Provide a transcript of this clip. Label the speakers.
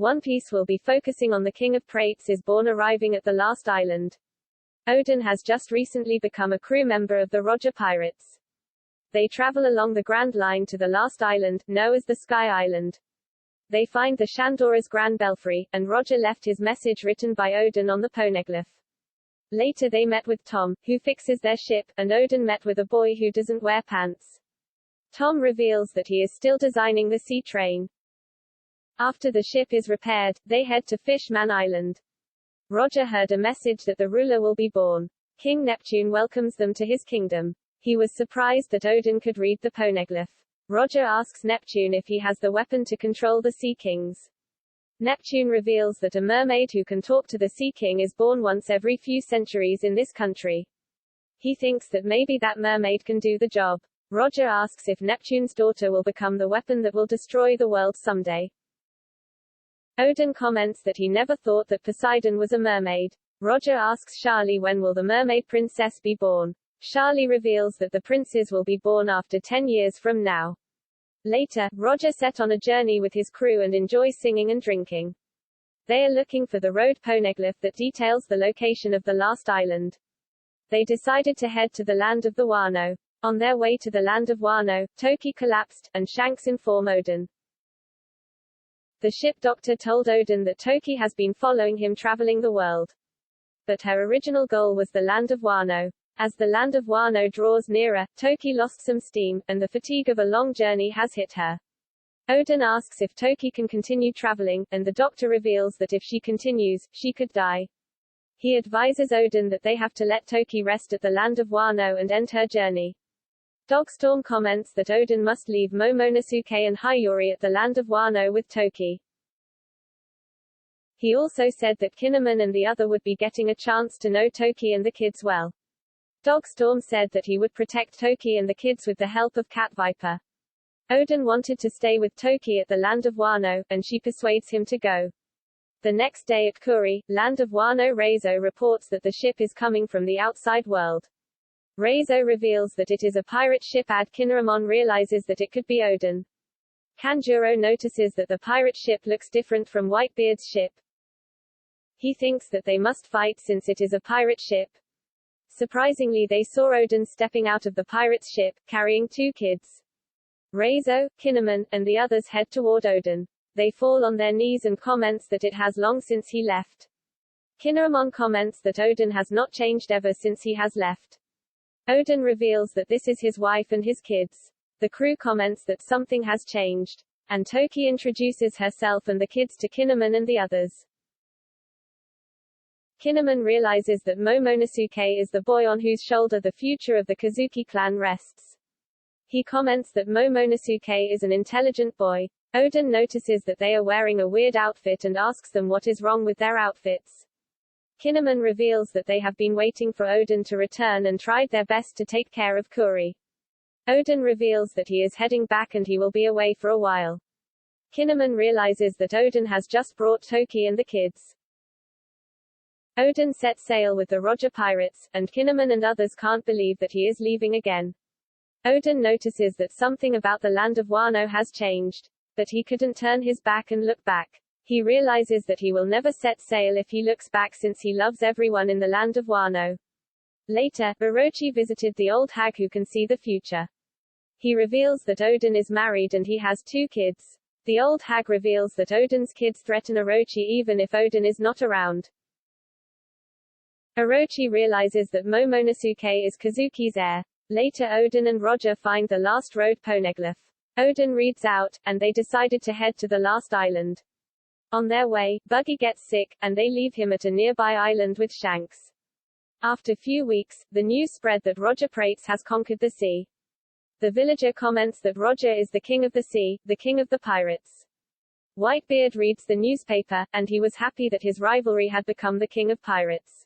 Speaker 1: One Piece will be focusing on the King of Prates is born arriving at the last island. Odin has just recently become a crew member of the Roger Pirates. They travel along the Grand Line to the last island, known as the Sky Island. They find the Shandora's Grand Belfry, and Roger left his message written by Odin on the poneglyph. Later they met with Tom, who fixes their ship, and Odin met with a boy who doesn't wear pants. Tom reveals that he is still designing the sea train. After the ship is repaired, they head to Fishman Island. Roger heard a message that the ruler will be born. King Neptune welcomes them to his kingdom. He was surprised that Odin could read the poneglyph. Roger asks Neptune if he has the weapon to control the Sea Kings. Neptune reveals that a mermaid who can talk to the Sea King is born once every few centuries in this country. He thinks that maybe that mermaid can do the job. Roger asks if Neptune's daughter will become the weapon that will destroy the world someday. Odin comments that he never thought that Poseidon was a mermaid. Roger asks Charlie when will the mermaid princess be born. Charlie reveals that the princes will be born after 10 years from now. Later, Roger set on a journey with his crew and enjoys singing and drinking. They are looking for the road poneglyph that details the location of the last island. They decided to head to the land of the Wano. On their way to the land of Wano, Toki collapsed, and Shanks inform Odin. The ship doctor told Odin that Toki has been following him traveling the world. But her original goal was the land of Wano. As the land of Wano draws nearer, Toki lost some steam, and the fatigue of a long journey has hit her. Odin asks if Toki can continue traveling, and the doctor reveals that if she continues, she could die. He advises Odin that they have to let Toki rest at the land of Wano and end her journey. Dogstorm comments that Odin must leave Momonosuke and Hiyori at the land of Wano with Toki. He also said that Kinemon and the other would be getting a chance to know Toki and the kids well. Dogstorm said that he would protect Toki and the kids with the help of Cat Viper. Odin wanted to stay with Toki at the land of Wano, and she persuades him to go. The next day at Kuri, land of Wano, Reizo reports that the ship is coming from the outside world. Reizo reveals that it is a pirate ship. Kinemon realizes that it could be Odin. Kanjuro notices that the pirate ship looks different from Whitebeard's ship. He thinks that they must fight since it is a pirate ship. Surprisingly, they saw Odin stepping out of the pirate's ship, carrying 2 kids. Reizo, Kinemon, and the others head toward Odin. They fall on their knees and comments that it has long since he left. Kinemon comments that Odin has not changed ever since he has left. Odin reveals that this is his wife and his kids. The crew comments that something has changed. And Toki introduces herself and the kids to Kinemon and the others. Kinemon realizes that Momonosuke is the boy on whose shoulder the future of the Kozuki clan rests. He comments that Momonosuke is an intelligent boy. Odin notices that they are wearing a weird outfit and asks them what is wrong with their outfits. Kinemon reveals that they have been waiting for Odin to return and tried their best to take care of Kuri. Odin reveals that he is heading back and he will be away for a while. Kinemon realizes that Odin has just brought Toki and the kids. Odin sets sail with the Roger Pirates, and Kinemon and others can't believe that he is leaving again. Odin notices that something about the land of Wano has changed. But he couldn't turn his back and look back. He realizes that he will never set sail if he looks back since he loves everyone in the land of Wano. Later, Orochi visited the old hag who can see the future. He reveals that Odin is married and he has 2 kids. The old hag reveals that Odin's kids threaten Orochi even if Odin is not around. Orochi realizes that Momonosuke is Kozuki's heir. Later Odin and Roger find the last road poneglyph. Odin reads out, and they decided to head to the last island. On their way, Buggy gets sick, and they leave him at a nearby island with Shanks. After few weeks, the news spread that Roger Prates has conquered the sea. The villager comments that Roger is the king of the sea, the king of the pirates. Whitebeard reads the newspaper, and he was happy that his rivalry had become the king of pirates.